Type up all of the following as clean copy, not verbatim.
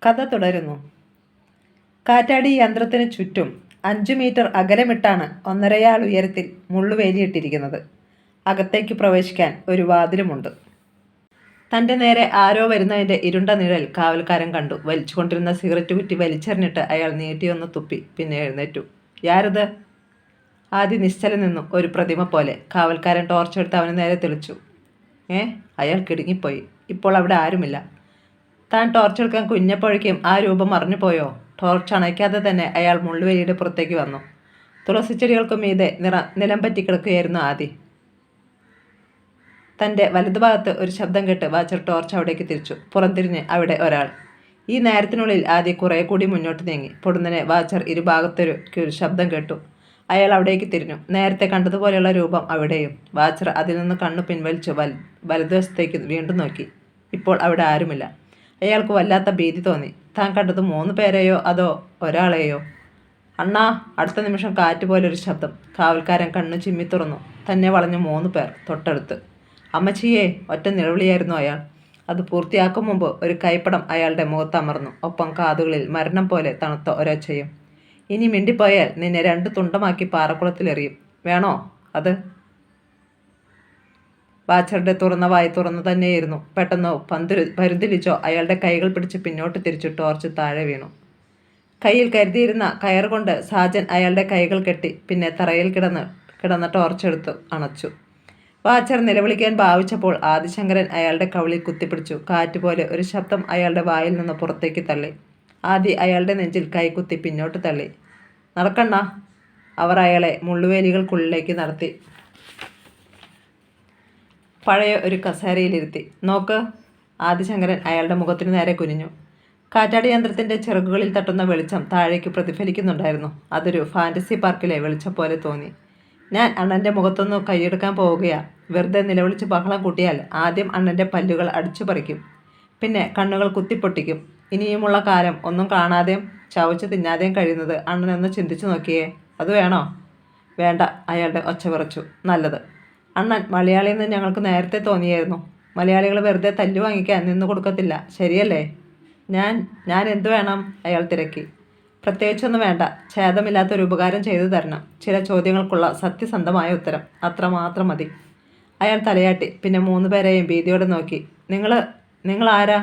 കഥ തുടരുന്നു. കാറ്റാടി യന്ത്രത്തിന് ചുറ്റും 5 മീറ്റർ അകലമിട്ടാണ് 1.5 ഉയരത്തിൽ മുള്ളുവേലിയിട്ടിരിക്കുന്നത്. അകത്തേക്ക് പ്രവേശിക്കാൻ ഒരു വാതിലുമുണ്ട്. തൻ്റെ നേരെ ആരോ വരുന്നതിൻ്റെ ഇരുണ്ട നിഴൽ കാവൽക്കാരൻ കണ്ടു. വലിച്ചുകൊണ്ടിരുന്ന സിഗരറ്റ് കുറ്റി വലിച്ചെറിഞ്ഞിട്ട് അയാൾ നീട്ടിയൊന്ന് തുപ്പി. പിന്നെ എഴുന്നേറ്റു. "യാരത്?" ആദ്യം നിശ്ചലം നിന്നു, ഒരു പ്രതിമ പോലെ. കാവൽക്കാരൻ ടോർച്ചെടുത്ത് അവന് നേരെ തെളിച്ചു. അയാൾ കിടുങ്ങിപ്പോയി. ഇപ്പോൾ അവിടെ ആരുമില്ല. താൻ ടോർച്ചെടുക്കാൻ കുഞ്ഞപ്പോഴേക്കും ആ രൂപം മറഞ്ഞുപോയോ? ടോർച്ച് അണയ്ക്കാതെ തന്നെ അയാൾ മുള്ളുവേലിയുടെ പുറത്തേക്ക് വന്നു. തുളസിച്ചെടികൾക്കും മീതെ നിലം പറ്റിക്കിടക്കുകയായിരുന്നു ആദി. തൻ്റെ വലതുഭാഗത്ത് ഒരു ശബ്ദം കേട്ട് വാച്ചർ ടോർച്ച് അവിടേക്ക് തിരിച്ചു. പുറംതിരിഞ്ഞ് അവിടെ ഒരാൾ. ഈ നേരത്തിനുള്ളിൽ ആദി കുറേ കൂടി മുന്നോട്ട് നീങ്ങി. പൊടുന്നനെ വാച്ചർ ഇരുഭാഗത്തൊരു ശബ്ദം കേട്ടു. അയാൾ അവിടേക്ക് തിരിഞ്ഞു. നേരത്തെ കണ്ടതുപോലെയുള്ള രൂപം അവിടെയും. വാച്ചർ അതിൽ നിന്ന് കണ്ണു പിൻവലിച്ചു വലതുവശത്തേക്ക് വീണ്ടും നോക്കി. ഇപ്പോൾ അവിടെ ആരുമില്ല. അയാൾക്ക് വല്ലാത്ത ഭീതി തോന്നി. താൻ കണ്ടത് 3 പേരെയോ അതോ ഒരാളെയോ? "അണ്ണാ!" അടുത്ത നിമിഷം കാറ്റ് പോലൊരു ശബ്ദം. കാവൽക്കാരൻ കണ്ണു ചിമ്മി തുറന്നു. തന്നെ വളഞ്ഞു 3 പേർ തൊട്ടടുത്ത്. "അമ്മച്ചിയേ!" ഒറ്റ നിലവിളിയായിരുന്നു അയാൾ. അത് പൂർത്തിയാക്കും മുമ്പ് ഒരു കൈപ്പടം അയാളുടെ മുഖത്തമർന്നു. ഒപ്പം കാതുകളിൽ മരണം പോലെ തണുത്ത ഒരൊച്ചയും. "ഇനി മിണ്ടിപ്പോയാൽ നിന്നെ 2 തുണ്ടമാക്കി പാറക്കുളത്തിലെറിയും. വേണോ അത്?" വാച്ചറുടെ തുറന്ന വായി തുറന്നു തന്നെയായിരുന്നു. പെട്ടെന്ന് പരുന്തിലിച്ചോ അയാളുടെ കൈകൾ പിടിച്ച് പിന്നോട്ട് തിരിച്ചു. ടോർച്ച് താഴെ വീണു. കയ്യിൽ കരുതിയിരുന്ന കയറുകൊണ്ട് സാജൻ അയാളുടെ കൈകൾ കെട്ടി. പിന്നെ തറയിൽ കിടന്ന ടോർച്ചെടുത്ത് അണച്ചു. വാച്ചർ നിലവിളിക്കാൻ ഭാവിച്ചപ്പോൾ ആദിശങ്കരൻ അയാളുടെ കവിളിൽ കുത്തിപ്പിടിച്ചു. കാറ്റുപോലെ ഒരു ശബ്ദം അയാളുടെ വായിൽ നിന്ന് പുറത്തേക്ക് തള്ളി. ആദി അയാളുടെ നെഞ്ചിൽ കൈകുത്തി പിന്നോട്ട് തള്ളി. "നടക്കണ്ണ!" അവർ അയാളെ മുള്ളുവേലികൾക്കുള്ളിലേക്ക് നടത്തി. പഴയ ഒരു കസേരയിലിരുത്തി. "നോക്ക്." ആദിശങ്കരൻ അയാളുടെ മുഖത്തിനു നേരെ കുനിഞ്ഞു. കാറ്റാടി യന്ത്രത്തിൻ്റെ ചിറകുകളിൽ തട്ടുന്ന വെളിച്ചം താഴേക്ക് പ്രതിഫലിക്കുന്നുണ്ടായിരുന്നു. അതൊരു ഫാൻറ്റസി പാർക്കിലെ വെളിച്ചം പോലെ തോന്നി. "ഞാൻ അണ്ണൻ്റെ മുഖത്തൊന്ന് കൈയെടുക്കാൻ പോവുകയാ. വെറുതെ നിലവിളിച്ച് ബഹളം കൂട്ടിയാൽ ആദ്യം അണ്ണൻ്റെ പല്ലുകൾ അടിച്ചു പറിക്കും. പിന്നെ കണ്ണുകൾ കുത്തിപ്പൊട്ടിക്കും. ഇനിയുമുള്ള കാലം ഒന്നും കാണാതെയും ചവച്ച് തിന്നാതെയും കഴിയുന്നത് അണ്ണനൊന്ന് ചിന്തിച്ചു നോക്കിയേ. അത് വേണോ?" "വേണ്ട." അയാളുടെ ഒച്ച വിറച്ചു. "നല്ലത്. അണ്ണൻ മലയാളിയെന്ന് ഞങ്ങൾക്ക് നേരത്തെ തോന്നിയായിരുന്നു. മലയാളികൾ വെറുതെ തല്ലു വാങ്ങിക്കാൻ നിന്നു കൊടുക്കത്തില്ല, ശരിയല്ലേ?" ഞാൻ എന്തു വേണം?" അയാൾ തിരക്കി. "പ്രത്യേകിച്ചൊന്നും വേണ്ട. ഛേദമില്ലാത്തൊരു ഉപകാരം ചെയ്തു തരണം. ചില ചോദ്യങ്ങൾക്കുള്ള സത്യസന്ധമായ ഉത്തരം. അത്രമാത്രം മതി." അയാൾ തലയാട്ടി. പിന്നെ 3 പേരെയും ഭീതിയോടെ നോക്കി. നിങ്ങൾ ആരാ?"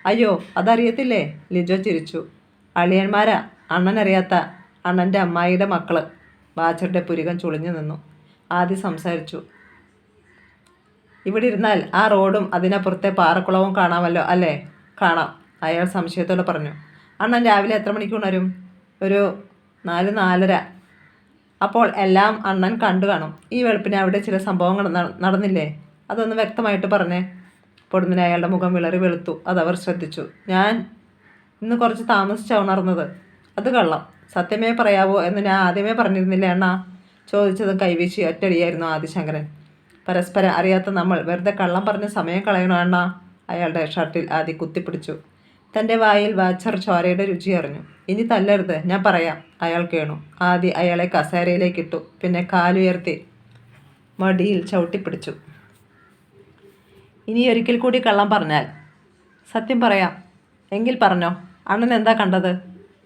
"അയ്യോ, അതറിയത്തില്ലേ?" ലിജോ ചിരിച്ചു. "അളിയന്മാരാ. അണ്ണനറിയാത്ത അണ്ണൻ്റെ അമ്മായിയുടെ മക്കള്." വാച്ചറുടെ പുരികം ചുളിഞ്ഞു നിന്നു. ആദി സംസാരിച്ചു. "ഇവിടെ ഇരുന്നാൽ ആ റോഡും അതിനപ്പുറത്തെ പാറക്കുളവും കാണാമല്ലോ അല്ലേ?" "കാണാം." അയാൾ സംശയത്തോടെ പറഞ്ഞു. "അണ്ണൻ രാവിലെ എത്ര മണിക്ക് ഉണരും?" "ഒരു 4-4:30. അപ്പോൾ എല്ലാം അണ്ണൻ കണ്ടു കാണും. ഈ വെളുപ്പിന് അവിടെ ചില സംഭവങ്ങൾ നടന്നില്ലേ? അതൊന്ന് വ്യക്തമായിട്ട് പറഞ്ഞേ." പൊടുന്നനെ അയാളുടെ മുഖം വിളറി വെളുത്തു. അതവർ ശ്രദ്ധിച്ചു. "ഞാൻ ഇന്ന് കുറച്ച് താമസിച്ചാണ് ഉണർന്നത്." "അത് കള്ളം. സത്യമേ പറയാവോ എന്ന് ഞാൻ ആദ്യമേ പറഞ്ഞിരുന്നില്ലേ അണ്ണാ?" ചോദിച്ചതും കൈവീശി ഒറ്റടിയായിരുന്നു ആദിശങ്കരൻ. "പരസ്പരം അറിയാത്ത നമ്മൾ വെറുതെ കള്ളം പറഞ്ഞ് സമയം കളയണോ അണ്ണാ?" അയാളുടെ ഷർട്ടിൽ ആദി കുത്തിപ്പിടിച്ചു. തൻ്റെ വായിൽ വാച്ചർ ചോരയുടെ രുചി അറിഞ്ഞു. "ഇനി തല്ലരുത്, ഞാൻ പറയാം." അയാൾ കേണു. ആദി അയാളെ കസേരയിലേക്കിട്ടു. പിന്നെ കാലുയർത്തി മടിയിൽ ചവിട്ടിപ്പിടിച്ചു. "ഇനിയൊരിക്കൽ കൂടി കള്ളം പറഞ്ഞാൽ?" "സത്യം പറയാം." "എങ്കിൽ പറഞ്ഞോ. അണ്ണൻ എന്താ കണ്ടത്?"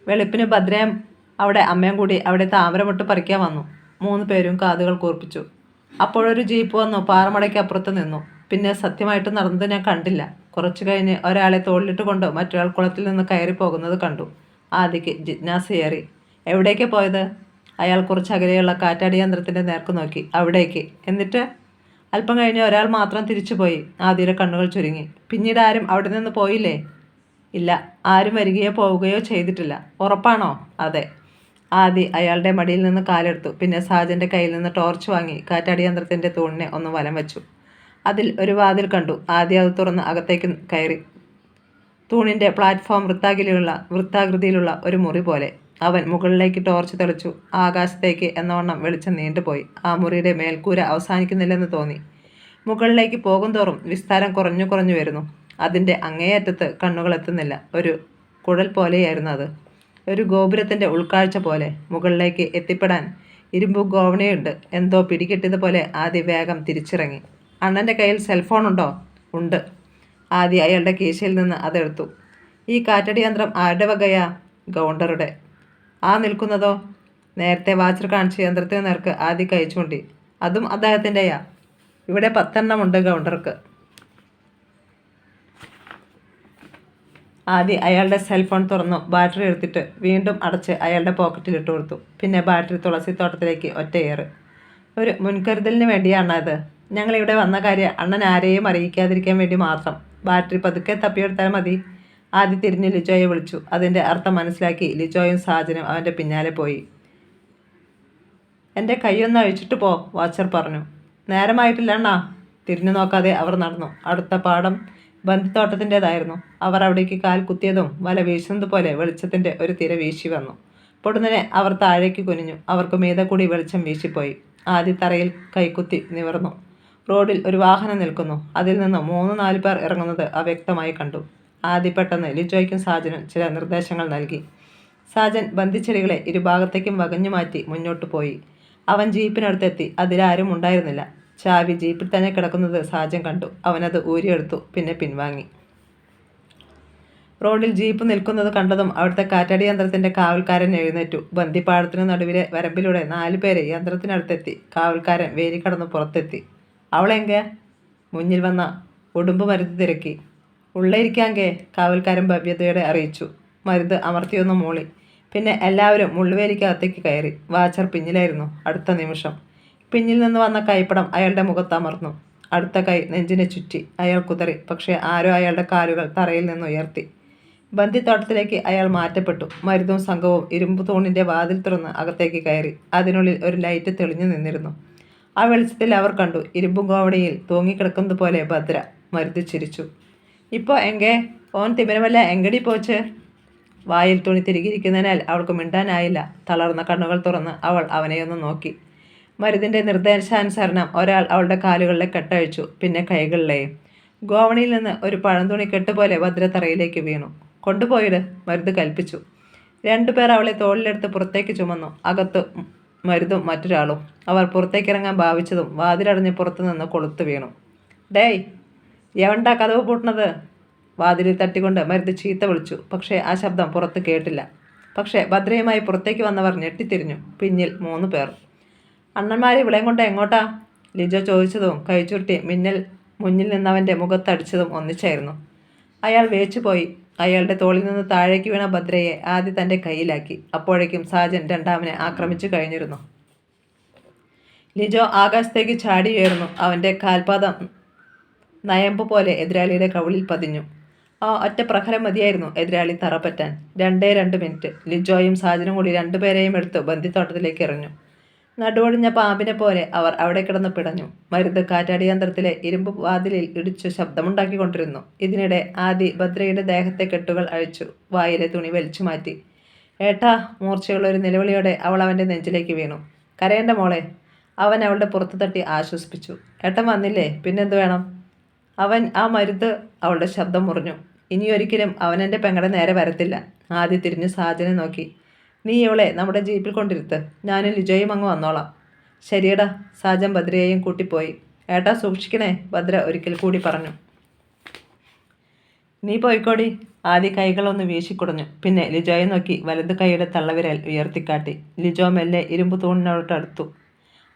"വെളുപ്പിന് ഭദ്രയും അവിടെ അമ്മയും കൂടി അവിടെ താമരമൊട്ട് പറിക്കാൻ വന്നു." 3 പേരും കാതുകൾ കൂർപ്പിച്ചു. "അപ്പോഴൊരു ജീപ്പ് വന്നു പാറമടയ്ക്ക് അപ്പുറത്ത് നിന്നു. പിന്നെ സത്യമായിട്ട് നടന്നത് ഞാൻ കണ്ടില്ല. കുറച്ചു കഴിഞ്ഞ് ഒരാളെ തോളിലിട്ട് കൊണ്ട് മറ്റൊരാൾ കുളത്തിൽ നിന്ന് കയറി പോകുന്നത് കണ്ടു." ആദിക്ക് ജിജ്ഞാസയേറി. "എവിടേക്കാ പോയത്?" അയാൾ കുറച്ച് അകലെയുള്ള കാറ്റാടി യന്ത്രത്തിൻ്റെ നേർക്ക് നോക്കി. "അവിടേക്ക്." "എന്നിട്ട്?" "അല്പം കഴിഞ്ഞ് ഒരാൾ മാത്രം തിരിച്ചുപോയി." ആദിയുടെ കണ്ണുകൾ ചുരുങ്ങി. "പിന്നീട് ആരും അവിടെ നിന്ന് പോയില്ലേ?" "ഇല്ല. ആരും വരികയോ പോവുകയോ ചെയ്തിട്ടില്ല." "ഉറപ്പാണോ?" "അതെ." ആദി അയാളുടെ മടിയിൽ നിന്ന് കാലെടുത്തു. പിന്നെ സാജൻ്റെ കയ്യിൽ നിന്ന് ടോർച്ച് വാങ്ങി കാറ്റാടി യന്ത്രത്തിൻ്റെ തൂണിനെ ഒന്ന് വലം വെച്ചു. അതിൽ ഒരു വാതിൽ കണ്ടു. ആദി അത് തുറന്ന് അകത്തേക്ക് കയറി. തൂണിൻ്റെ പ്ലാറ്റ്ഫോം വൃത്താകൃതിയിലുള്ള ഒരു മുറി പോലെ. അവൻ മുകളിലേക്ക് ടോർച്ച് തെളിച്ചു. ആകാശത്തേക്ക് എന്നവണ്ണം വെളിച്ചം നീണ്ടുപോയി. ആ മുറിയുടെ മേൽക്കൂര അവസാനിക്കുന്നില്ലെന്ന് തോന്നി. മുകളിലേക്ക് പോകുന്തോറും വിസ്താരം കുറഞ്ഞു കുറഞ്ഞു വരുന്നു. അതിൻ്റെ അങ്ങേയറ്റത്ത് കണ്ണുകൾ എത്തുന്നില്ല. ഒരു കുഴൽ പോലെയായിരുന്നു അത്. ഒരു ഗോപുരത്തിൻ്റെ ഉൾക്കാഴ്ച പോലെ. മുകളിലേക്ക് എത്തിപ്പെടാൻ ഇരുമ്പ് ഗോവണിയുണ്ട്. എന്തോ പിടികിട്ടിയതുപോലെ ആദി വേഗം തിരിച്ചിറങ്ങി. "അണ്ണൻ്റെ കയ്യിൽ സെൽഫോൺ ഉണ്ടോ?" "ഉണ്ട്." ആദി അയാളുടെ കീശയിൽ നിന്ന് അതെടുത്തു. ഈ കാറ്റടി യന്ത്രം ആരുടെ വകയാ? ഗൗണ്ടറുടെ. ആ നിൽക്കുന്നതോ? നേരത്തെ വാച്ചർ കാണിച്ച യന്ത്രത്തിന് നേർക്ക് ആദ്യം കൈ ചൂണ്ടി. അതും അദ്ദേഹത്തിൻ്റെയാ? ഇവിടെ 10 എണ്ണമുണ്ട് ഗൗണ്ടർക്ക്. ആദ്യം അയാളുടെ സെൽഫോൺ തുറന്നു ബാറ്ററി എടുത്തിട്ട് വീണ്ടും അടച്ച് അയാളുടെ പോക്കറ്റിലിട്ട് കൊടുത്തു. പിന്നെ ബാറ്ററി തുളസിത്തോട്ടത്തിലേക്ക് ഒറ്റയേറ്. ഒരു മുൻകരുതലിന് വേണ്ടിയാണ് അത്. ഞങ്ങളിവിടെ വന്ന കാര്യം അണ്ണൻ ആരെയും അറിയിക്കാതിരിക്കാൻ വേണ്ടി മാത്രം. ബാറ്ററി പതുക്കെ തപ്പിയെടുത്താൽ മതി. ആദ്യം തിരിഞ്ഞ് ലിജോയെ വിളിച്ചു. അതിൻ്റെ അർത്ഥം മനസ്സിലാക്കി ലിജോയും സാജനും അവൻ്റെ പിന്നാലെ പോയി. എൻ്റെ കൈയൊന്ന് അഴിച്ചിട്ട് പോ, വാച്ചർ പറഞ്ഞു. നേരമായിട്ടില്ല അണ്ണാ. തിരിഞ്ഞു നോക്കാതെ അവർ നടന്നു. അടുത്ത പാടം ബന്ദിത്തോട്ടത്തിൻ്റെതായിരുന്നു. അവർ അവിടേക്ക് കാൽ കുത്തിയതും വല വീശുന്നത് പോലെ വെളിച്ചത്തിൻ്റെ ഒരു തിര വീശി വന്നു. പൊടുന്നനെ അവർ താഴേക്ക് കുനിഞ്ഞു. അവർക്ക് മീതെ കൂടി വെളിച്ചം വീശിപ്പോയി. ആദ്യ തറയിൽ കൈക്കുത്തി നിവർന്നു. റോഡിൽ ഒരു വാഹനം നിൽക്കുന്നു. അതിൽ നിന്ന് 3-4 പേർ ഇറങ്ങുന്നത് അവ്യക്തമായി കണ്ടു. ആദ്യ പെട്ടെന്ന് ലിജോയ്ക്കും സാജനും ചില നിർദ്ദേശങ്ങൾ നൽകി. സാജൻ ബന്ദിച്ചെടികളെ ഇരുഭാഗത്തേക്കും വകഞ്ഞു മാറ്റി മുന്നോട്ട് പോയി. അവൻ ജീപ്പിനടുത്തെത്തി. അതിലാരും ഉണ്ടായിരുന്നില്ല. ചാവി ജീപ്പിൽ തന്നെ കിടക്കുന്നത് സാജൻ കണ്ടു. അവനത് ഊരിയെടുത്തു. പിന്നെ പിൻവാങ്ങി. റോഡിൽ ജീപ്പ് നിൽക്കുന്നത് കണ്ടതും അവിടുത്തെ കാറ്റാടി യന്ത്രത്തിൻ്റെ കാവൽക്കാരൻ എഴുന്നേറ്റു. ബന്ദിപ്പാടത്തിനു നടുവിലെ വരമ്പിലൂടെ 4 പേര് യന്ത്രത്തിനടുത്തെത്തി. കാവൽക്കാരൻ വേലി കടന്ന് പുറത്തെത്തി. അവളെങ്കെ? മുന്നിൽ വന്ന ഉടുമ്പ് മരുത് തിരക്കി. ഉള്ളയിരിക്കാങ്കെ, കാവൽക്കാരൻ ഭവ്യതയോടെ അറിയിച്ചു. മരുത് അമർത്തിയൊന്ന് മൂളി. പിന്നെ എല്ലാവരും മുള്ളുവേലിക്കകത്തേക്ക് കയറി. വാച്ചർ പിന്നിലായിരുന്നു. അടുത്ത നിമിഷം പിന്നിൽ നിന്ന് വന്ന കൈപ്പടം അയാളുടെ മുഖത്തമർന്നു. അടുത്ത കൈ നെഞ്ചിനെ ചുറ്റി. അയാൾ കുതറി. പക്ഷേ ആരോ അയാളുടെ കാലുകൾ തറയിൽ നിന്ന് ഉയർത്തി. ബന്ദിത്തോട്ടത്തിലേക്ക് അയാൾ മാറ്റപ്പെട്ടു. മരുതും സംഘവും ഇരുമ്പ് തൂണിൻ്റെ വാതിൽ തുറന്ന് അകത്തേക്ക് കയറി. അതിനുള്ളിൽ ഒരു ലൈറ്റ് തെളിഞ്ഞു നിന്നിരുന്നു. ആ വെളിച്ചത്തിൽ അവർ കണ്ടു, ഇരുമ്പും കോവണിയിൽ തൂങ്ങിക്കിടക്കുന്നത് പോലെ ഭദ്ര. മരുത് ചിരിച്ചു. ഇപ്പോൾ എങ്കെ ഓൻ തിമിരമല്ല എങ്കടി പോച്ച്? വായിൽ തുണി തിരികിയിരിക്കുന്നതിനാൽ അവൾക്ക് മിണ്ടാനായില്ല. തളർന്ന കണ്ണുകൾ തുറന്ന് അവൾ അവനെയൊന്ന് നോക്കി. മരുതിൻ്റെ നിർദ്ദേശാനുസരണം ഒരാൾ അവളുടെ കാലുകളിലെ കെട്ടഴിച്ചു. പിന്നെ കൈകളിലെയും. ഗോവണിയിൽ നിന്ന് ഒരു പഴംതുണി കെട്ടുപോലെ ഭദ്ര തറയിലേക്ക് വീണു. കൊണ്ടുപോയിട്, മരുത് കൽപ്പിച്ചു. 2 പേർ അവളെ തോളിലെടുത്ത് പുറത്തേക്ക് ചുമന്നു. അകത്ത് മരുതും മറ്റൊരാളും. അവർ പുറത്തേക്കിറങ്ങാൻ ഭാവിച്ചതും വാതിലടഞ്ഞ് പുറത്തു നിന്ന് കൊളുത്തു വീണു. ഡേയ്, എവണ്ടാ കതവ് പൂട്ടണത്? വാതിലിൽ തട്ടിക്കൊണ്ട് മരുത് ചീത്ത വിളിച്ചു. പക്ഷേ ആ ശബ്ദം പുറത്ത് കേട്ടില്ല. പക്ഷേ ഭദ്രയുമായി പുറത്തേക്ക് വന്നവർ ഞെട്ടിത്തിരിഞ്ഞു. പിന്നിൽ 3 പേർ. അണ്ണന്മാരെ ഇവിളയും കൊണ്ട് എങ്ങോട്ടാ? ലിജോ ചോദിച്ചതും കൈചുരുട്ടി മിന്നൽ മുന്നിൽ നിന്നവൻ്റെ മുഖത്തടിച്ചതും ഒന്നിച്ചായിരുന്നു. അയാൾ വേച്ചുപോയി. അയാളുടെ തോളിൽ നിന്ന് താഴേക്ക് വീണ ഭദ്രയെ ആദ്യം തൻ്റെ കയ്യിലാക്കി. അപ്പോഴേക്കും സാജൻ രണ്ടാമനെ ആക്രമിച്ചു കഴിഞ്ഞിരുന്നു. ലിജോ ആകാശത്തേക്ക് ചാടി ഉയർന്നു. അവൻ്റെ കാൽപാദം നയമ്പ് പോലെ എതിരാളിയുടെ കവിളിൽ പതിഞ്ഞു. ആ ഒറ്റ പ്രഹരം മതിയായിരുന്നു എതിരാളി തറപ്പറ്റാൻ. 2 മിനിറ്റ്. ലിജോയും സാജനും കൂടി 2 പേരെയും എടുത്ത് ബന്ദിത്തോട്ടത്തിലേക്ക് എറിഞ്ഞു. നടുവൊടിഞ്ഞ പാമ്പിനെ പോലെ അവർ അവിടെ കിടന്ന് പിടഞ്ഞു. മരുത് കാറ്റാടി യന്ത്രത്തിലെ ഇരുമ്പ് വാതിലിൽ ഇടിച്ചു ശബ്ദമുണ്ടാക്കിക്കൊണ്ടിരുന്നു. ഇതിനിടെ ആദി ഭദ്രയുടെ ദേഹത്തെ കെട്ടുകൾ അഴിച്ചു. വായിലെ തുണി വലിച്ചു മാറ്റി. ഏട്ടാ, മൂർച്ചയുള്ള ഒരു നിലവിളിയോടെ അവൾ അവൻ്റെ നെഞ്ചിലേക്ക് വീണു. കരയേണ്ട മോളെ. അവൻ അവളുടെ പുറത്തു തട്ടി ആശ്വസിപ്പിച്ചു. ഏട്ടൻ വന്നില്ലേ, പിന്നെന്ത് വേണം? ആ മരുത്. അവളുടെ ശബ്ദം മുറിഞ്ഞു. ഇനിയൊരിക്കലും അവനെൻ്റെ പെങ്ങളുടെ നേരെ വരത്തില്ല. ആദ്യം തിരിഞ്ഞ് സാജനെ നോക്കി. നീ ഇവളെ നമ്മുടെ ജീപ്പിൽ കൊണ്ടിരുത്ത്. ഞാനും ലിജോയും അങ്ങ് വന്നോളാം. ശരിയടാ. സാജൻ ഭദ്രയെയും കൂട്ടിപ്പോയി. ഏട്ടാ സൂക്ഷിക്കണേ, ഭദ്ര ഒരിക്കൽ കൂടി പറഞ്ഞു. നീ പോയിക്കോടി. ആദ്യ കൈകളൊന്ന് വീശിക്കുടഞ്ഞു. പിന്നെ ലിജോയെ നോക്കി വലത് കൈയുടെ തള്ളവിരൽ ഉയർത്തിക്കാട്ടി. ലിജോ മെല്ലെ ഇരുമ്പ് തൂണിനോട്ടടുത്തു.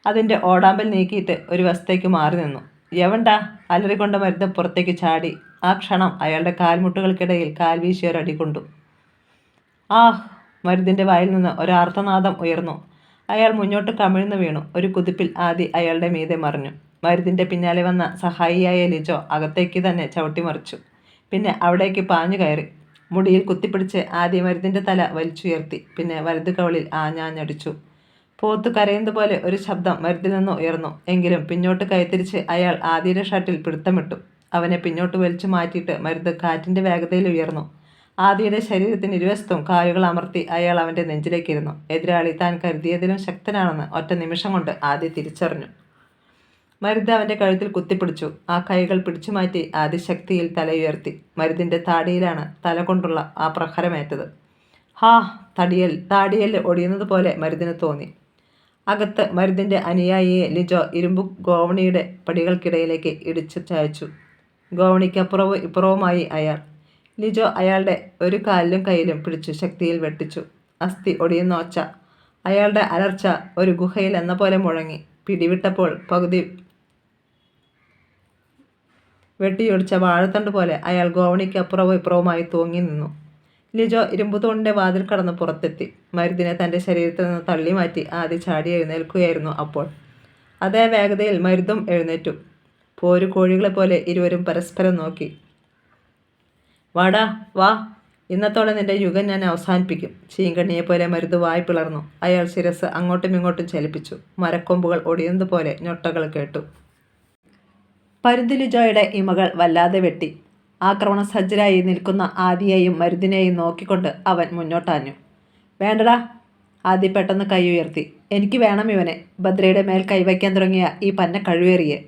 അതിൻ്റെ ഓടാമ്പൽ നീക്കിയിട്ട് ഒരു വശത്തേക്ക് മാറി നിന്നു. യവണ്ടാ, അലറിക്കൊണ്ട മരുന്ന് പുറത്തേക്ക് ചാടി. ആ ക്ഷണം അയാളുടെ കാൽമുട്ടുകൾക്കിടയിൽ കാൽ വീശിയൊരടി കൊണ്ടു. ആഹ്! മരുതിൻ്റെ വായിൽ നിന്ന് ഒരാർത്തനാദം ഉയർന്നു. അയാൾ മുന്നോട്ട് കമിഴ്ന്നു വീണു. ഒരു കുതിപ്പിൽ ആദി അയാളുടെ മീതെ മറിഞ്ഞു. മരുതിൻ്റെ പിന്നാലെ വന്ന സഹായിയായ ലിജോ അകത്തേക്ക് തന്നെ ചവിട്ടിമറിച്ചു. പിന്നെ അവിടേക്ക് പാഞ്ഞു കയറി. മുടിയിൽ കുത്തിപ്പിടിച്ച് ആദി മരുതിൻ്റെ തല വലിച്ചുയർത്തി. പിന്നെ വലത് കവളിൽ ആഞ്ഞാഞ്ഞടിച്ചു. പോത്ത് കരയുന്നത് പോലെ ഒരു ശബ്ദം മരുതിൽ നിന്ന് ഉയർന്നു. എങ്കിലും പിന്നോട്ട് കൈത്തിരിച്ച് അയാൾ ആദിയുടെ ഷർട്ടിൽ പിടുത്തമിട്ടു. അവനെ പിന്നോട്ട് വലിച്ചു മാറ്റിയിട്ട് മരുത് കാറ്റിൻ്റെ വേഗതയിൽ ഉയർന്നു. ആദിയുടെ ശരീരത്തിന് ഇരുവശത്തും കാലുകൾ അമർത്തി അയാൾ അവൻ്റെ നെഞ്ചിലേക്കിരുന്നു. എതിരാളി താൻ കരുതിയതിലും ശക്തനാണെന്ന് ഒറ്റ നിമിഷം കൊണ്ട് ആദി തിരിച്ചറിഞ്ഞു. മരുത് അവൻ്റെ കഴുത്തിൽ കുത്തിപ്പിടിച്ചു. ആ കൈകൾ പിടിച്ചു മാറ്റി ആദി ശക്തിയിൽ തലയുയർത്തി. മരുതിൻ്റെ താടിയിലാണ് തല കൊണ്ടുള്ള ആ പ്രഹരമേറ്റത്. ഹാ! താടിയല് ഒടിയുന്നത് പോലെ മരുതിന് തോന്നി. അകത്ത് മരുതിൻ്റെ അനുയായിയെ ലിജോ ഇരുമ്പു ഗോവണിയുടെ പടികൾക്കിടയിലേക്ക് ഇടിച്ചു ചായച്ചു. ഗോവണിക്കപ്പുറവും ഇപ്പുറവുമായി അയാൾ. ലിജോ അയാളുടെ ഒരു കാലിലും കയ്യിലും പിടിച്ചു ശക്തിയിൽ വെട്ടിച്ചു. അസ്ഥി ഒടിയുന്ന ഒച്ച, അയാളുടെ അലർച്ച ഒരു ഗുഹയിൽ എന്ന പോലെ മുഴങ്ങി. പിടിവിട്ടപ്പോൾ പകുതി വെട്ടിയൊടിച്ച വാഴത്തണ്ട് പോലെ അയാൾ ഗോവണിക്ക് അപ്പുറവും ഇപ്പുറവുമായി തൂങ്ങി നിന്നു. ലിജോ ഇരുമ്പുതൂണിൻ്റെ വാതിൽ കടന്ന് പുറത്തെത്തി. മരുദിനെ തൻ്റെ ശരീരത്തിൽ നിന്ന് തള്ളി മാറ്റി ആദ്യ ചാടി എഴുന്നേൽക്കുകയായിരുന്നു അപ്പോൾ. അതേ വേഗതയിൽ മരുതും എഴുന്നേറ്റു. പോരു കോഴികളെ പോലെ ഇരുവരും പരസ്പരം നോക്കി. വാടാ വാ, ഇന്നത്തോടെ നിന്റെ യുഗം ഞാൻ അവസാനിപ്പിക്കും. ചീങ്കണ്ണിയെപ്പോലെ മരുത് വായ് പിളർന്നു. അയാൾ ശിരസ് അങ്ങോട്ടും ഇങ്ങോട്ടും ചലിപ്പിച്ചു. മരക്കൊമ്പുകൾ ഒടിയുന്നത് പോലെ ഞൊട്ടകൾ കേട്ടു. പരുന്ത് ലിജോയുടെ ഇമകൾ വല്ലാതെ വെട്ടി. ആക്രമണ സജ്ജരായി നിൽക്കുന്ന ആദിയെയും മരുദിനെയും നോക്കിക്കൊണ്ട് അവൻ മുന്നോട്ടാഞ്ഞു. വേണ്ടടാ. ആദി പെട്ടെന്ന് കൈ ഉയർത്തി. എനിക്ക് വേണം ഇവനെ. ഭദ്രയുടെ മേൽ കൈവയ്ക്കാൻ തുടങ്ങിയ ഈ പന്ന കഴിവേറിയെ.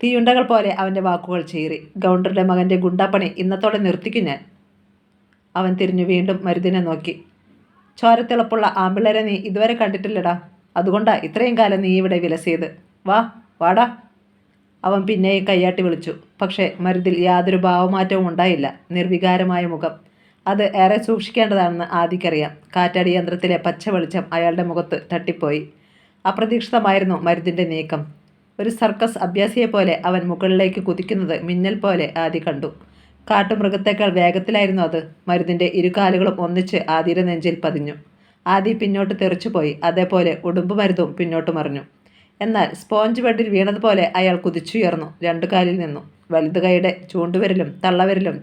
തീയുണ്ടകൾ പോലെ അവൻ്റെ വാക്കുകൾ ചീറി. ഗൗണ്ടറുടെ മകൻ്റെ ഗുണ്ടാപ്പണി ഇന്നത്തോടെ നിർത്തിക്കും ഞാൻ. അവൻ തിരിഞ്ഞു വീണ്ടും മരുദിനെ നോക്കി. ചോരത്തിളപ്പുള്ള ആമ്പിള്ളേരെ നീ ഇതുവരെ കണ്ടിട്ടില്ലടാ. അതുകൊണ്ടാ ഇത്രയും കാലം നീ ഇവിടെ വിലസിയത്. വാ വാടാ. അവൻ പിന്നെയും കയ്യാട്ടി വിളിച്ചു. പക്ഷേ മരുതിൽ യാതൊരു ഭാവമാറ്റവും ഉണ്ടായില്ല. നിർവികാരമായ മുഖം. അത് ഏറെ സൂക്ഷിക്കേണ്ടതാണെന്ന് ആദിക്കറിയാം. കാറ്റാടി യന്ത്രത്തിലെ പച്ച വെളിച്ചം അയാളുടെ മുഖത്ത് തട്ടിപ്പോയി. അപ്രതീക്ഷിതമായിരുന്നു മരുതിൻ്റെ നീക്കം. ഒരു സർക്കസ് അഭ്യാസിയെപ്പോലെ അവൻ മുകളിലേക്ക് കുതിക്കുന്നത് മിന്നൽ പോലെ ആദി കണ്ടു. കാട്ടുമൃഗത്തേക്കാൾ വേഗത്തിലായിരുന്നു അത്. മരുതിൻ്റെ ഇരുകാലുകളും ഒന്നിച്ച് ആദിയുടെ നെഞ്ചിൽ പതിഞ്ഞു. ആദി പിന്നോട്ട് തെറിച്ചുപോയി. അതേപോലെ ഉടുമ്പ് മരുതും പിന്നോട്ട് മറിഞ്ഞു. എന്നാൽ സ്പോഞ്ച് ബെഡിൽ വീണതുപോലെ അയാൾ കുതിച്ചുയർന്നു. രണ്ടു കാലിൽ നിന്നു. വലുത് കൈയുടെ ചൂണ്ടുവിരലും തള്ളവിരലും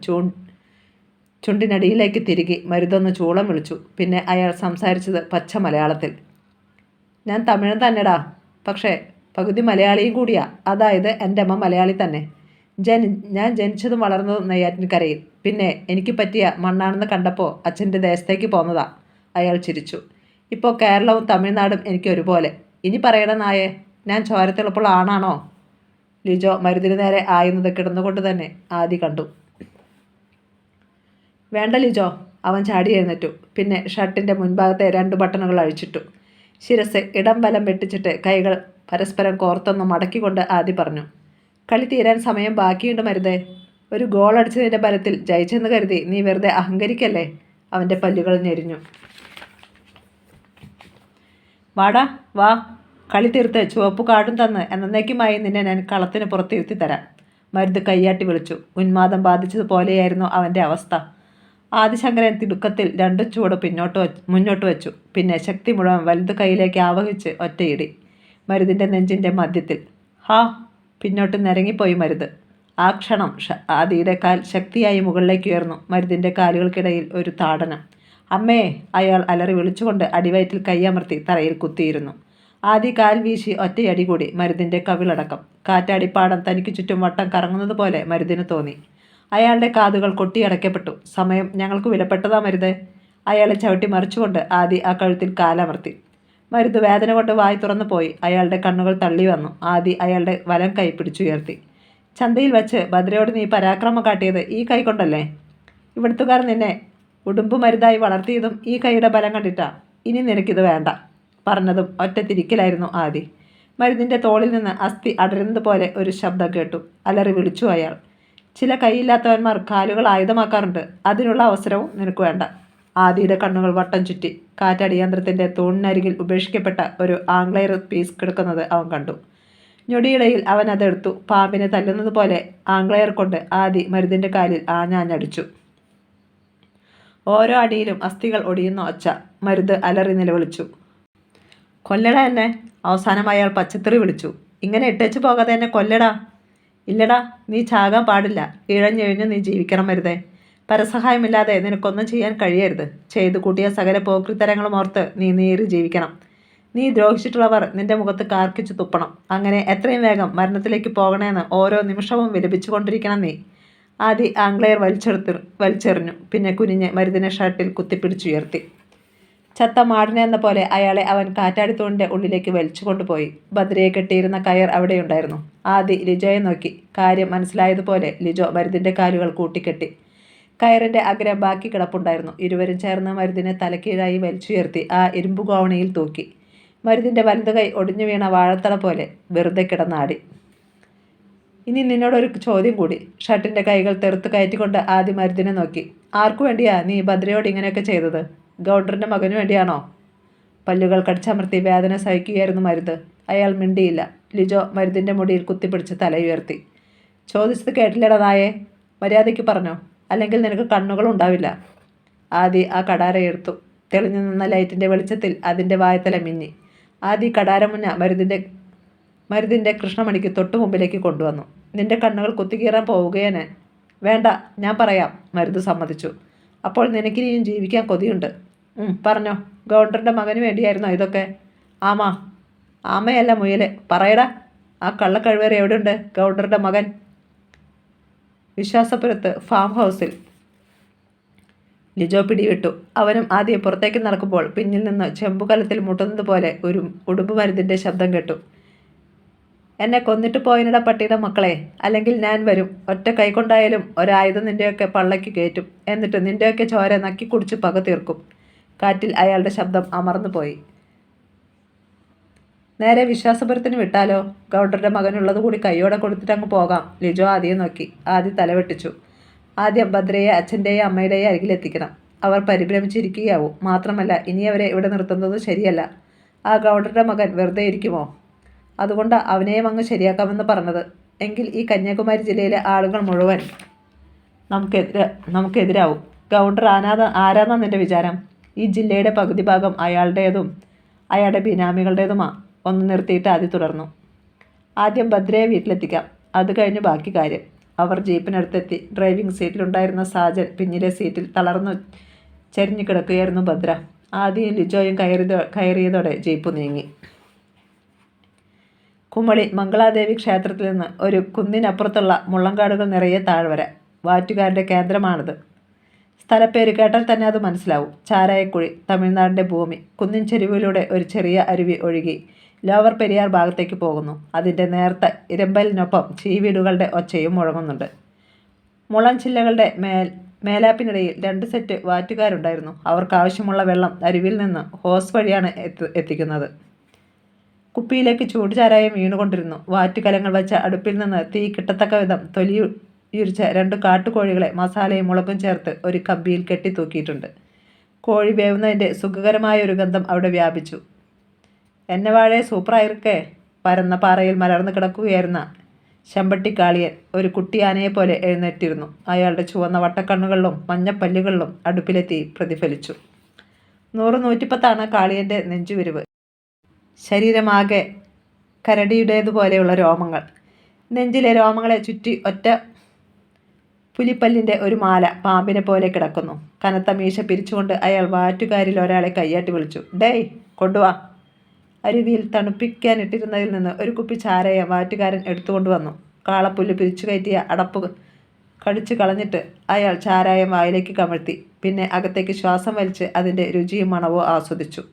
ചുണ്ടിനടിയിലേക്ക് തിരുകി മരുതൊന്ന് ചൂളം വിളിച്ചു. പിന്നെ അയാൾ സംസാരിച്ചത് പച്ച മലയാളത്തിൽ. ഞാൻ തമിഴൻ തന്നെടാ, പക്ഷേ പകുതി മലയാളിയും കൂടിയാ. അതായത് എൻ്റെ അമ്മ മലയാളി തന്നെ. ഞാൻ ജനിച്ചതും വളർന്നതും നെയ്യാറ്റിൻകരയിൽ. പിന്നെ എനിക്ക് പറ്റിയ മണ്ണാണെന്ന് കണ്ടപ്പോൾ അച്ഛൻ്റെ ദേശത്തേക്ക് പോന്നതാ. അയാൾ ചിരിച്ചു. ഇപ്പോൾ കേരളവും തമിഴ്നാടും എനിക്ക് ഒരുപോലെ. ഇനി പറയണ നായേ, ഞാൻ ചോരത്തിളപ്പുള്ള ആണാണോ? ലിജോ മരുതിന് നേരെ ആയുന്നത് കിടന്നുകൊണ്ട് തന്നെ ആദി കണ്ടു. വേണ്ട ലിജോ. അവൻ ചാടി എഴുന്നേറ്റു. പിന്നെ ഷർട്ടിൻ്റെ മുൻഭാഗത്തെ 2 ബട്ടണുകൾ അഴിച്ചിട്ടു. ശിരസ് ഇടം വലം വെട്ടിച്ചിട്ട് കൈകൾ പരസ്പരം കോർത്തൊന്ന് മടക്കിക്കൊണ്ട് ആദി പറഞ്ഞു. കളി തീരാൻ സമയം ബാക്കിയുണ്ട് മരുതേ. ഒരു ഗോൾ അടിച്ചതിൻ്റെ ബലത്തിൽ ജയിച്ചെന്ന് കരുതി നീ വെറുതെ അഹങ്കരിക്കല്ലേ. അവൻ്റെ പല്ലുകൾ ഞെരിഞ്ഞു. വാടാ വാ. കളി തീർത്ത് ചുവപ്പ് കാർഡും തന്ന് എന്നേക്കുമായി നിന്നെ ഞാൻ കളത്തിന് പുറത്തിരുത്തി തരാം. മരുത് കയ്യാട്ടി വിളിച്ചു. ഉന്മാദം ബാധിച്ചതുപോലെയായിരുന്നു അവൻ്റെ അവസ്ഥ. ആദിശങ്കരൻ തിടുക്കത്തിൽ 2 ചുവട് മുന്നോട്ട് വെച്ചു. പിന്നെ ശക്തി മുഴുവൻ വലുത് കൈയിലേക്ക് ആവഹിച്ച് ഒറ്റയിടി. മരുതിൻ്റെ നെഞ്ചിൻ്റെ മധ്യത്തിൽ. ഹാ. പിന്നോട്ട് നിരങ്ങിപ്പോയി മരുത്. ആ ക്ഷണം ആദിയുടെ കാൽ ശക്തിയായി മുകളിലേക്ക് ഉയർന്നു. മരുതിൻ്റെ കാലുകൾക്കിടയിൽ ഒരു താടനം. അമ്മേ. അയാൾ അലറി വിളിച്ചുകൊണ്ട് അടിവയറ്റിൽ കൈയമർത്തി തറയിൽ കുത്തിയിരുന്നു. ആദി കാൽ വീശി ഒറ്റയടി കൂടി മരുതിൻ്റെ കവിളടക്കം. കാറ്റാടിപ്പാടം തനിക്ക് ചുറ്റും വട്ടം കറങ്ങുന്നത് പോലെ മരുതിന് തോന്നി. അയാളുടെ കാതുകൾ കൊട്ടിയടയ്ക്കപ്പെട്ടു. സമയം ഞങ്ങൾക്ക് വിലപ്പെട്ടതാ മരുതേ. അയാളെ ചവിട്ടി മറിച്ചുകൊണ്ട് ആദി ആ കഴുത്തിൽ കാലമർത്തി. മരുത് വേദന കൊണ്ട് വായി തുറന്നു പോയി. അയാളുടെ കണ്ണുകൾ തള്ളി വന്നു. ആദി അയാളുടെ വലം കൈ പിടിച്ചുയർത്തി. ചന്തയിൽ വെച്ച് ഭദ്രയോട് നീ പരാക്രമം കാട്ടിയത് ഈ കൈ കൊണ്ടല്ലേ? ഇവിടുത്തുകാർ നിന്നെ ഉടുമ്പ് മരുതായി വളർത്തിയതും ഈ കൈയുടെ ബലം കണ്ടിട്ടാ. ഇനി നിനക്കിത് വേണ്ട. പറഞ്ഞതും ഒറ്റ തിരിക്കലായിരുന്നു ആദി. മരുതിൻ്റെ തോളിൽ നിന്ന് അസ്ഥി അടരുന്നത് പോലെ ഒരു ശബ്ദം കേട്ടു. അലറി വിളിച്ചു അയാൾ. ചില കൈയില്ലാത്തവന്മാർ കാലുകൾ ആയുധമാക്കാറുണ്ട്. അതിനുള്ള അവസരവും നിനക്ക് വേണ്ട. ആദിയുടെ കണ്ണുകൾ വട്ടം ചുറ്റി. കാറ്റാടി യന്ത്രത്തിൻ്റെ തൂണിനരികിൽ ഉപേക്ഷിക്കപ്പെട്ട ഒരു ആംഗ്ലയർ പീസ് കിടക്കുന്നത് അവൻ കണ്ടു. ഞൊടിയിടയിൽ അവൻ അതെടുത്തു. പാമ്പിനെ തല്ലുന്നത് പോലെ ആംഗ്ലയർ കൊണ്ട് ആദി മരുതിൻ്റെ കാലിൽ ആഞ്ഞാഞ്ഞടിച്ചു. ഓരോ അടിയിലും അസ്ഥികൾ ഒടിയുന്ന ഒച്ച. മരുത് അലറി നിലവിളിച്ചു. കൊല്ലടാ എന്നെ. അവസാനം അയാൾ പച്ചത്തെറി വിളിച്ചു. ഇങ്ങനെ ഇട്ടേച്ചു പോകാതെ എന്നെ കൊല്ലടാ. ഇല്ലടാ, നീ ചാകാൻ പാടില്ല. ഇഴഞ്ഞിഴഞ്ഞു നീ ജീവിക്കണം മരുതേ. പരസഹായമില്ലാതെ നിനക്കൊന്നും ചെയ്യാൻ കഴിയരുത്. ചെയ്തു കൂട്ടിയ സകല പോക്രിത്തരങ്ങളും ഓർത്ത് നീ നീറി ജീവിക്കണം. നീ ദ്രോഹിച്ചിട്ടുള്ളവർ നിന്റെ മുഖത്ത് കാർക്കിച്ചു തുപ്പണം. അങ്ങനെ എത്രയും വേഗം മരണത്തിലേക്ക് പോകണമെന്ന് ഓരോ നിമിഷവും വിലപിച്ചുകൊണ്ടിരിക്കണം നീ. ആദി ആംഗ്ലയർ വലിച്ചെറിഞ്ഞു. പിന്നെ കുനിഞ്ഞ് മരുതിനെ ഷർട്ടിൽ കുത്തിപ്പിടിച്ചുയർത്തി. ചത്ത മാടിനെ എന്ന പോലെ അയാളെ അവൻ കാറ്റാടിത്തൂണിൻ്റെ ഉള്ളിലേക്ക് വലിച്ചു കൊണ്ടുപോയി. ഭദ്രയെ കെട്ടിയിരുന്ന കയർ അവിടെയുണ്ടായിരുന്നു. ആദി ലിജോയെ നോക്കി. കാര്യം മനസ്സിലായതുപോലെ ലിജോ മരുതിൻ്റെ കാലുകൾ കൂട്ടിക്കെട്ടി. കയറിൻ്റെ അഗ്രം ബാക്കി കിടപ്പുണ്ടായിരുന്നു. ഇരുവരും ചേർന്ന് മരുതിനെ തലക്കീഴായി വലിച്ചുയർത്തി ആ ഇരുമ്പു ഗോവണിയിൽ തൂക്കി. മരുതിൻ്റെ വലതു കൈ ഒടിഞ്ഞു വീണ വാഴത്തള പോലെ വെറുതെ കിടന്നാടി. ഇനി നിന്നോടൊരു ചോദ്യം കൂടി. ഷർട്ടിൻ്റെ കൈകൾ തെറുത്ത് കയറ്റിക്കൊണ്ട് ആദ്യം മരുദിനെ നോക്കി. ആർക്കു വേണ്ടിയാ നീ ഭദ്രയോട് ഇങ്ങനെയൊക്കെ ചെയ്തത്? ഗൗഡറിൻ്റെ മകനു വേണ്ടിയാണോ? പല്ലുകൾ കടിച്ചമർത്തി വേദന സഹിക്കുകയായിരുന്നു മരുത്. അയാൾ മിണ്ടിയില്ല. ലിജോ മരുതിൻ്റെ മുടിയിൽ കുത്തിപ്പിടിച്ച് തലയുയർത്തി. ചോദിച്ചത് കേട്ടില്ലടാ നായേ. മര്യാദയ്ക്ക് പറഞ്ഞോ, അല്ലെങ്കിൽ നിനക്ക് കണ്ണുകളുണ്ടാവില്ല. ആദി ആ കടാരയെടുത്തു. തെളിഞ്ഞു നിന്ന ലൈറ്റിൻ്റെ വെളിച്ചത്തിൽ അതിൻ്റെ വായത്തല മിന്നി. ആദി കടാരമുന്ന മരുതിൻ്റെ കൃഷ്ണമണിക്ക് തൊട്ടു മുമ്പിലേക്ക് കൊണ്ടുവന്നു. നിന്റെ കണ്ണുകൾ കുത്തിക്കീറാൻ പോവുകയാ ഞാൻ. വേണ്ട, ഞാൻ പറയാം, മരുത് സമ്മതിച്ചു. അപ്പോൾ നിനക്കിനിയും ജീവിക്കാൻ കൊതിയുണ്ട്. പറഞ്ഞോ, ഗൗണ്ടറിൻ്റെ മകന് വേണ്ടിയായിരുന്നോ ഇതൊക്കെ? ആമാ. ആമയല്ല മുയലെ, പറയടാ. ആ കള്ളക്കഴുവേറെ എവിടെയുണ്ട് ഗൗണ്ടറുടെ മകൻ? വിശ്വാസപുരത്ത് ഫാം ഹൗസിൽ. ലിജോ പിടിവിട്ടു. അവനും ആദ്യം പുറത്തേക്ക് നടക്കുമ്പോൾ പിന്നിൽ നിന്ന് ചെമ്പുകലത്തിൽ മുട്ടുന്നത് പോലെ ഒരു ഉടുമ്പ് മരുതിൻ്റെ ശബ്ദം കേട്ടു. എന്നെ കൊന്നിട്ട് പോയനിട പട്ടിയുടെ മക്കളെ, അല്ലെങ്കിൽ ഞാൻ വരും. ഒറ്റ കൈകൊണ്ടായാലും ഒരായുധം നിൻ്റെയൊക്കെ പള്ളയ്ക്ക് കയറ്റും. എന്നിട്ട് നിൻ്റെയൊക്കെ ചോര നക്കി കുടിച്ച് പക തീർക്കും. കാറ്റിൽ അയാളുടെ ശബ്ദം അമർന്നുപോയി. നേരെ വിശ്വാസപുരത്തിന് വിട്ടാലോ? ഗൗഡറുടെ മകനുള്ളത് കൂടി കൈയോടെ കൊടുത്തിട്ട് അങ്ങ് പോകാം. ലിജോ ആദ്യം നോക്കി. ആദ്യം തലവെട്ടിച്ചു. ആദ്യം ഭദ്രയെ അച്ഛൻ്റെയും അമ്മയുടെയും അരികിലെത്തിക്കണം. അവർ പരിഭ്രമിച്ചിരിക്കുകയാവും. മാത്രമല്ല, ഇനി അവരെ ഇവിടെ നിർത്തുന്നത് ശരിയല്ല. ആ ഗൗഡറുടെ മകൻ വെറുതെ ഇരിക്കുമോ? അതുകൊണ്ട് അവനെയും അങ്ങ് ശരിയാക്കാമെന്ന് പറഞ്ഞത്. എങ്കിൽ ഈ കന്യാകുമാരി ജില്ലയിലെ ആളുകൾ മുഴുവൻ നമുക്കെതിരാവും. ഗൗഡർ ആരാന്നാ നിൻ്റെ വിചാരം? ഈ ജില്ലയുടെ പകുതി ഭാഗം അയാളുടേതും അയാളുടെ ബിനാമികളുടേതുമാ. ഒന്ന് നിർത്തിയിട്ട് ആദ്യം തുടർന്നു. ആദ്യം ഭദ്രയെ വീട്ടിലെത്തിക്കാം, അത് കഴിഞ്ഞ് ബാക്കി കാര്യം. അവർ ജീപ്പിനടുത്തെത്തി. ഡ്രൈവിംഗ് സീറ്റിലുണ്ടായിരുന്ന സാജൻ പിന്നിലെ സീറ്റിൽ തളർന്നു ചരിഞ്ഞു കിടക്കുകയായിരുന്നു ഭദ്ര. ആദ്യം ലിജോയും കയറിയതോടെ ജീപ്പ് നീങ്ങി. കുമളി മംഗളാദേവി ക്ഷേത്രത്തിൽ നിന്ന് ഒരു കുന്നിനപ്പുറത്തുള്ള മുള്ളങ്കാടുകൾ നിറയെ താഴ്വര. വാറ്റുകാരുടെ കേന്ദ്രമാണിത്. സ്ഥലപ്പേര് കേട്ടാൽ തന്നെ അത് മനസ്സിലാവും. ചാരായക്കുഴി, തമിഴ്നാടിൻ്റെ ഭൂമി. കുന്നിൻ ചെരുവിലൂടെ ഒരു ചെറിയ അരുവി ഒഴുകി ലോവർ പെരിയാർ ഭാഗത്തേക്ക് പോകുന്നു. അതിൻ്റെ നേർത്ത ഇരമ്പലിനൊപ്പം ചീവീടുകളുടെ ഒച്ചയും മുഴങ്ങുന്നുണ്ട്. മുളഞ്ചില്ലകളുടെ മേലാപ്പിനിടയിൽ 2 സെറ്റ് വാറ്റുകാരുണ്ടായിരുന്നു. അവർക്ക് ആവശ്യമുള്ള വെള്ളം അരുവിൽ നിന്ന് ഹോസ് വഴിയാണ് എത്തിക്കുന്നത്. കുപ്പിയിലേക്ക് ചൂടുചാരായം വീണുകൊണ്ടിരുന്നു. വാറ്റുകലങ്ങൾ വച്ച അടുപ്പിൽ നിന്ന് തീ കിട്ടത്തക്ക വിധം തൊലിയുരിച്ച 2 കാട്ടുകോഴികളെ മസാലയും മുളകും ചേർത്ത് ഒരു കമ്പിയിൽ കെട്ടിത്തൂക്കിയിട്ടുണ്ട്. കോഴി വേവുന്നതിൻ്റെ സുഖകരമായ ഒരു ഗന്ധം അവിടെ വ്യാപിച്ചു. എന്നെ സൂപ്പറായിരിക്കേ. പരന്ന പാറയിൽ മലർന്നു കിടക്കുകയായിരുന്ന ശമ്പട്ടിക്കാളിയൻ ഒരു കുട്ടിയാനയെപ്പോലെ എഴുന്നേറ്റിരുന്നു. അയാളുടെ ചുവന്ന വട്ടക്കണ്ണുകളിലും മഞ്ഞപ്പല്ലുകളിലും അടുപ്പിലെ തീ പ്രതിഫലിച്ചു. 100-110 കാളിയൻ്റെ നെഞ്ചുവിരിവ്. ശരീരമാകെ കരടിയുടേതുപോലെയുള്ള രോമങ്ങൾ. നെഞ്ചിലെ രോമങ്ങളെ ചുറ്റി ഒറ്റ പുലിപ്പല്ലിൻ്റെ ഒരു മാല പാമ്പിനെ പോലെ കിടക്കുന്നു. കനത്ത മീശ പിരിച്ചുകൊണ്ട് അയാൾ വാറ്റുകാരിൽ ഒരാളെ കയ്യാട്ടി വിളിച്ചു. ഡേയ്, കൊണ്ടുവാ. അരുവിയിൽ തണുപ്പിക്കാനിട്ടിരുന്നതിൽ നിന്ന് ഒരു കുപ്പി ചാരയം വാറ്റുകാരൻ എടുത്തുകൊണ്ടുവന്നു. കാളപ്പുല്ല് പിരിച്ചു കയറ്റിയ അടപ്പ് കടിച്ചു കളഞ്ഞിട്ട് അയാൾ ചാരായം വായിലേക്ക് കമഴ്ത്തി. പിന്നെ അകത്തേക്ക് ശ്വാസം വലിച്ച് അതിൻ്റെ രുചിയും മണവും ആസ്വദിച്ചു.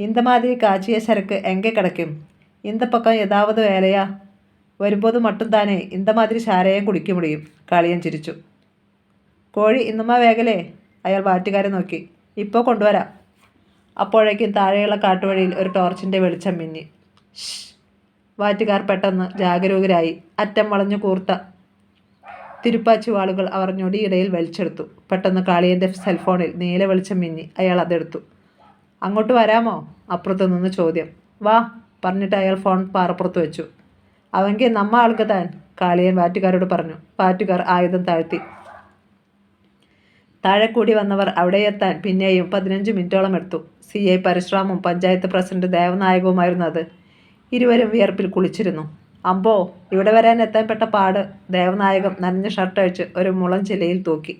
இந்த மாதிரி காய்ச்சிய சரக்கு எங்கே கிடைக்கும்? இந்த பக்கம் ஏதாவது வேலையா? വരുമ്പോൾ മട്ടും இந்த மாதிரி ചാരയം കുടിക്ക മുടിയും. കാളിയൻ ചിരിച്ചു. കോഴി ഇന്നുമാ വേഗലേ? അയാൾ വാറ്റുകാരെ നോക്കി. ഇപ്പോൾ കൊണ്ടുവരാം. അപ്പോഴേക്കും താഴെയുള്ള കാട്ടുവഴിയിൽ ഒരു ടോർച്ചിൻ്റെ വെളിച്ചം മിന്നി. വാറ്റുകാർ പെട്ടെന്ന് ജാഗരൂകരായി. അറ്റം വളഞ്ഞു കൂർത്ത തിരുപ്പാച്ചി വാളുകൾ അവർ ഞൊടിയിടയിൽ വലിച്ചെടുത്തു. പെട്ടെന്ന് കാളിയൻ്റെ സെൽഫോണിൽ നീല വെളിച്ചം മിന്നി. അയാൾ അതെടുത്തു. അങ്ങോട്ട് വരാമോ? അപ്പുറത്തു നിന്ന് ചോദ്യം. വാ പറഞ്ഞിട്ട് അയാൾ ഫോൺ പാറപ്പുറത്ത് വെച്ചു. അവങ്കി നമ്മ ആൾക്ക് താൻ, കാളിയൻ വാറ്റുകാരോട് പറഞ്ഞു. വാറ്റുകാർ ആയുധം താഴ്ത്തി. താഴെ കൂടി വന്നവർ അവിടെ എത്താൻ പിന്നെയും 15 മിനിറ്റോളം എടുത്തു. CI പരശുറാമും പഞ്ചായത്ത് പ്രസിഡന്റ് ദേവനായകവുമായിരുന്നു അത്. ഇരുവരും വിയർപ്പിൽ കുളിച്ചിരുന്നു. അമ്പോ, ഇവിടെ വരാൻ എത്താൻപ്പെട്ട പാട്. ദേവനായകം നനഞ്ഞ ഷർട്ട് അഴിച്ച് ഒരു മുളം ചിലയിൽ തൂക്കി.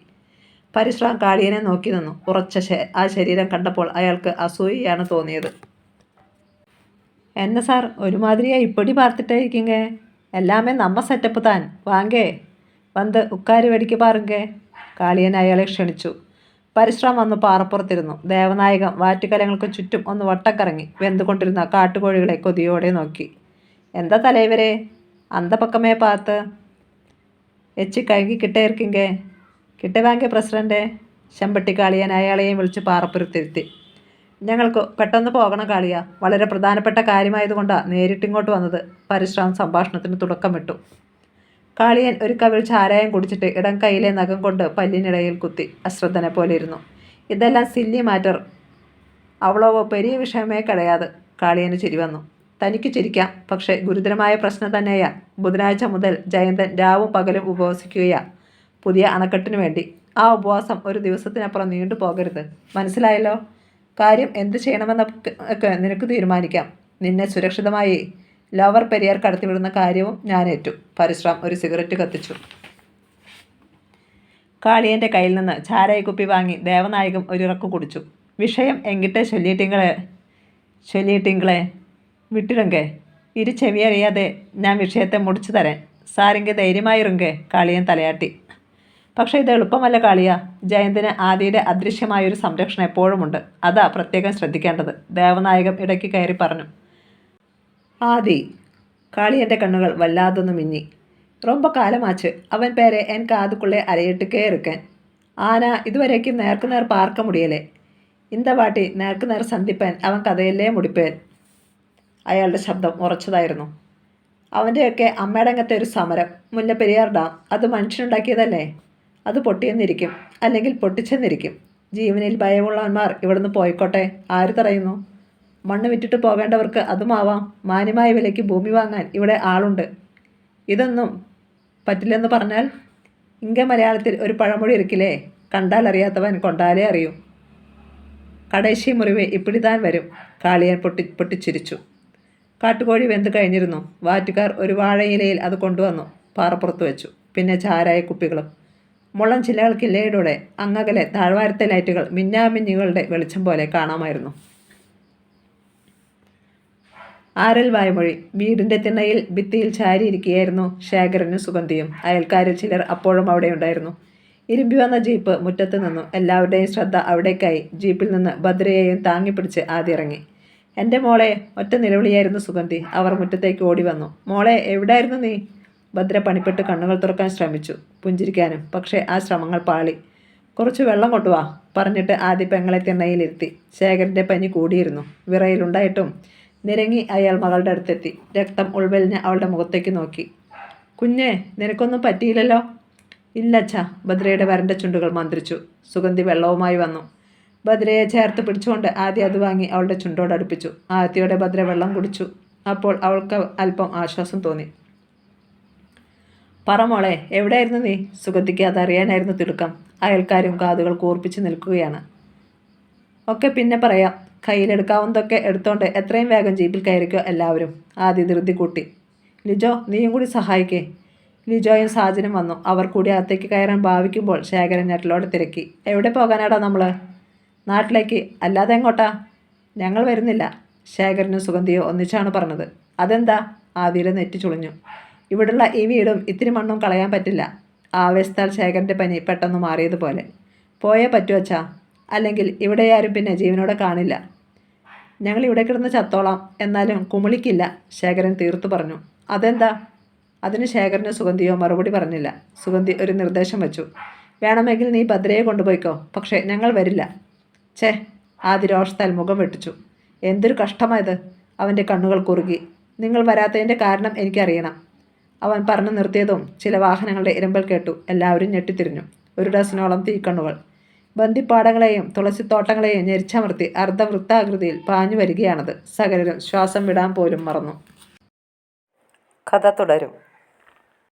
പരശുറാം കാളിയനെ നോക്കി നിന്നു. ഉറച്ച ആ ശരീരം കണ്ടപ്പോൾ അയാൾക്ക് അസൂയയാണ് തോന്നിയത്. എന്നെ സാർ ഒരുമാതിരിയാ ഇപ്പടി പാർത്തിട്ടായിരിക്കുങ്ങേ. എല്ലാമേ നമ്മ സെറ്റപ്പ് താൻ. വാങ്ങേ വന്ന് ഉക്കാരി വെടിക്ക് പാറുങ്കേ. കാളിയൻ അയാളെ ക്ഷണിച്ചു. പരശുറാം വന്ന് പാറപ്പുറത്തിരുന്നു. ദേവനായകം വാറ്റുകലങ്ങൾക്ക് ചുറ്റും ഒന്ന് വട്ടം കറങ്ങി വെന്തുകൊണ്ടിരുന്ന കാട്ടുകോഴികളെ കൊതിയോടെ നോക്കി. എന്താ തലൈവരെ അന്ത പക്കമേ പാത്ത് എച്ചി കഴുകി കിട്ടേർക്കിങ്കേ? കിട്ട വാങ്ങിയ പ്രസിഡൻ്റെ. ശമ്പട്ടി കാളിയൻ അയാളെയും വിളിച്ച് പാറപ്പുറത്തിരുത്തി. ഞങ്ങൾക്ക് പെട്ടെന്ന് പോകണം കാളിയ. വളരെ പ്രധാനപ്പെട്ട കാര്യമായതുകൊണ്ടാണ് നേരിട്ടിങ്ങോട്ട് വന്നത്. പരശുറാം സംഭാഷണത്തിന് തുടക്കമിട്ടു. കാളിയൻ ഒരു കവിൾ ചാരായം കുടിച്ചിട്ട് ഇടം കൈയിലെ നഖം കൊണ്ട് പല്ലിനിടയിൽ കുത്തി അശ്രദ്ധനെ പോലെ ഇരുന്നു. ഇതെല്ലാം സില്ലി മാറ്റർ, അവളോവോ പെരിയ വിഷയമേ കിടയാത്. കാളിയന് ചിരി വന്നു. തനിക്ക് ചിരിക്കാം, പക്ഷേ ഗുരുതരമായ പ്രശ്നം തന്നെയാ. ബുധനാഴ്ച മുതൽ ജയന്തൻ രാവും പകലും ഉപവസിക്കുകയാ, പുതിയ അണക്കെട്ടിനു വേണ്ടി. ആ ഉപവാസം ഒരു ദിവസത്തിനപ്പുറം നീണ്ടു പോകരുത്. മനസ്സിലായല്ലോ? കാര്യം എന്ത് ചെയ്യണമെന്നൊക്കെ നിനക്ക് തീരുമാനിക്കാം. നിന്നെ സുരക്ഷിതമായി ലോവർ പെരിയാർ കടത്തിവിടുന്ന കാര്യവും ഞാൻ ഏറ്റു. പരശുറാം ഒരു സിഗരറ്റ് കത്തിച്ചു. കാളിയൻ്റെ കയ്യിൽ നിന്ന് ചാരായക്കുപ്പി വാങ്ങി ദേവനായകം ഒരിറക്ക് കുടിച്ചു. വിഷയം എങ്കിട്ട് ചൊല്ലിയിട്ടിങ്ങളെ വിട്ടിരുങ്കെ. ഇരു ചെവിയറിയാതെ ഞാൻ വിഷയത്തെ മുടിച്ചു തരാൻ. സാരിങ്കെ ധൈര്യമായിരുങ്കെ. കാളിയൻ തലയാട്ടി. പക്ഷേ ഇത് എളുപ്പമല്ല കാളിയ. ജയന്തിന് ആദിയുടെ അദൃശ്യമായൊരു സംരക്ഷണം എപ്പോഴുമുണ്ട്. അതാ പ്രത്യേകം ശ്രദ്ധിക്കേണ്ടത്. ദേവനായകം ഇടയ്ക്ക് കയറി പറഞ്ഞു. ആദി. കാളിയൻ്റെ കണ്ണുകൾ വല്ലാതൊന്നു മിന്നി. ரொம்ப കാലമാച്ച് അവൻ പേരെ എൻ കാതുക്കുള്ളേ അരയിട്ടുക്കേ ഇറുക്കൻ. ആന ഇതുവരേക്കും നേർക്കുനേർ പാർക്ക മുടിയലേ. ഇന്ത വാട്ടി നേർക്കുനേർ സന്ധിപ്പൻ അവൻ കഥയല്ലേ മുടിപ്പേൻ. അയാളുടെ ശബ്ദം ഉറച്ചതായിരുന്നു. അവൻ്റെയൊക്കെ അമ്മയടങ്ങത്തെ ഒരു സമരം. മുല്ലപ്പെരിയാർ ഡാം അത് മനുഷ്യനുണ്ടാക്കിയതല്ലേ? അത് പൊട്ടിയെന്നിരിക്കും, അല്ലെങ്കിൽ പൊട്ടിച്ചെന്നിരിക്കും. ജീവനിൽ ഭയമുള്ളവന്മാർ ഇവിടുന്ന് പോയിക്കോട്ടെ, ആര് തടയുന്നു? മണ്ണ് വിറ്റിട്ട് പോകേണ്ടവർക്ക് അതുമാവാം. മാന്യമായ വിലയ്ക്ക് ഭൂമി വാങ്ങാൻ ഇവിടെ ആളുണ്ട്. ഇതൊന്നും പറ്റില്ലെന്ന് പറഞ്ഞാൽ? ഇങ്ക മലയാളത്തിൽ ഒരു പഴമൊഴി ഇരിക്കില്ലേ, കണ്ടാൽ അറിയാത്തവൻ കൊണ്ടാലേ അറിയൂ. കടേശി മുറിവ് ഇപ്പിടിതാൻ വരും. കാളിയൻ പൊട്ടിച്ചിരിച്ചു. കാട്ടുകോഴി വെന്ത് കഴിഞ്ഞിരുന്നു. വാറ്റുകാർ ഒരു വാഴയിലയിൽ അത് കൊണ്ടുവന്നു പാറപ്പുറത്ത് വെച്ചു. പിന്നെ ചാരായ കുപ്പികളും. മുള്ളം ചില്ലകൾക്കില്ലയിലൂടെ അങ്ങകലെ താഴ്വാരത്തെ ലൈറ്റുകൾ മിന്നാമിന്നികളുടെ വെളിച്ചം പോലെ കാണാമായിരുന്നു. ആരൽ വായ്മൊഴി. വീടിൻ്റെ തിണ്ണയിൽ ഭിത്തിയിൽ ചാരിയിരിക്കുകയായിരുന്നു ശേഖരനും സുഗന്ധിയും. അയൽക്കാരിൽ ചിലർ അപ്പോഴും അവിടെ ഉണ്ടായിരുന്നു. ഇരുമ്പി വന്ന ജീപ്പ് മുറ്റത്ത് നിന്നു. എല്ലാവരുടെയും ശ്രദ്ധ അവിടേക്കായി. ജീപ്പിൽ നിന്ന് ഭദ്രയെയും താങ്ങിപ്പിടിച്ച് ആദ്യം ഇറങ്ങി. എൻ്റെ മോളെ. ഒറ്റ നിലവിളിയായിരുന്നു സുഗന്ധി. അവർ മുറ്റത്തേക്ക് ഓടി വന്നു. മോളെ, എവിടായിരുന്നു നീ? ഭദ്ര പണിപ്പെട്ട് കണ്ണുകൾ തുറക്കാൻ ശ്രമിച്ചു, പുഞ്ചിരിക്കാനും. പക്ഷേ ആ ശ്രമങ്ങൾ പാളി. കുറച്ച് വെള്ളം കൊണ്ടുവാ പറഞ്ഞിട്ട് ആദ്യ പെങ്ങളെ തിണ്ണയിലിരുത്തി. ശേഖരൻ്റെ പനി കൂടിയിരുന്നു. വിറയിലുണ്ടായിട്ടും നിരങ്ങി അയാൾ മകളുടെ അടുത്തെത്തി. രക്തം ഉൾവലിഞ്ഞ് അവളുടെ മുഖത്തേക്ക് നോക്കി. കുഞ്ഞേ, നിനക്കൊന്നും പറ്റിയില്ലല്ലോ? ഇല്ലച്ചാ. ഭദ്രയുടെ വരണ്ട ചുണ്ടുകൾ മന്ത്രിച്ചു. സുഗന്ധി വെള്ളവുമായി വന്നു. ഭദ്രയെ ചേർത്ത് പിടിച്ചുകൊണ്ട് ആദ്യം അത് വാങ്ങി അവളുടെ ചുണ്ടോടടുപ്പിച്ചു. ആദ്യയോടെ ഭദ്ര വെള്ളം കുടിച്ചു. അപ്പോൾ അവൾക്ക് അല്പം ആശ്വാസം തോന്നി. പറ മോളെ, എവിടെയായിരുന്നു നീ? സുഗന്ധിക്ക് അതറിയാനായിരുന്നു തിടുക്കം. അയൽക്കാരും കാതുകൾ കൂർപ്പിച്ച് നിൽക്കുകയാണ്. ഒക്കെ പിന്നെ പറയാം. കയ്യിലെടുക്കാവുന്നതൊക്കെ എടുത്തോണ്ട് എത്രയും വേഗം ജീപ്പിൽ കയറിക്കോ എല്ലാവരും. ആദ്യ ധൃതി കൂട്ടി. ലിജോ, നീയും കൂടി സഹായിക്കേ. ലിജോയും സാജനും വന്നു. അവർ കൂടി അകത്തേക്ക് കയറാൻ ഭാവിക്കുമ്പോൾ ശേഖരൻ ഞെട്ടലോടെ തിരക്കി. എവിടെ പോകാനാടാ നമ്മൾ? നാട്ടിലേക്ക്. അല്ലാതെ എങ്ങോട്ടാ? ഞങ്ങൾ വരുന്നില്ല. ശേഖരനും സുഗന്ധിയോ ഒന്നിച്ചാണ് പറഞ്ഞത്. അതെന്താ? ആദിയുടെ നെറ്റി ചുളിഞ്ഞു. ഇവിടുള്ള ഈ വീടും ഇത്തിരി മണ്ണും കളയാൻ പറ്റില്ല. ആവേശത്താൽ ശേഖരൻ്റെ പനി പെട്ടെന്ന് മാറിയതുപോലെ. പോയേ പറ്റൂ അച്ഛാ, അല്ലെങ്കിൽ ഇവിടെ ആരും പിന്നെ ജീവനോടെ കാണില്ല. ഞങ്ങൾ ഇവിടെ കിടന്ന് ചത്തോളാം, എന്നാലും കുമിളിക്കില്ല. ശേഖരൻ തീർത്തു പറഞ്ഞു. അതെന്താ? അതിന് ശേഖരന് സുഗന്ധിയോ മറുപടി പറഞ്ഞില്ല. സുഗന്ധി ഒരു നിർദ്ദേശം വെച്ചു. വേണമെങ്കിൽ നീ ഭദ്രയെ കൊണ്ടുപോയിക്കോ, പക്ഷേ ഞങ്ങൾ വരില്ല. ഛേ. ആദ്യ രോഷത്താൽ മുഖം വെട്ടിച്ചു. എന്തൊരു കഷ്ടമായത്. അവൻ്റെ കണ്ണുകൾ കുറുകി. നിങ്ങൾ വരാത്തതിൻ്റെ കാരണം എനിക്കറിയണം. അവൻ പറഞ്ഞു നിർത്തിയതും ചില വാഹനങ്ങളുടെ ഇരമ്പൽ കേട്ടു. എല്ലാവരും ഞെട്ടിത്തിരിഞ്ഞു. ഒരു ഡസനോളം തീക്കണ്ണുകൾ ബന്ദിപ്പാടങ്ങളെയും തുളസിത്തോട്ടങ്ങളെയും ഞെരിച്ചമർത്തി അർദ്ധവൃത്താകൃതിയിൽ പാഞ്ഞു വരികയാണത്. സകലരും ശ്വാസം വിടാൻ പോലും മറന്നു. കഥ തുടരും.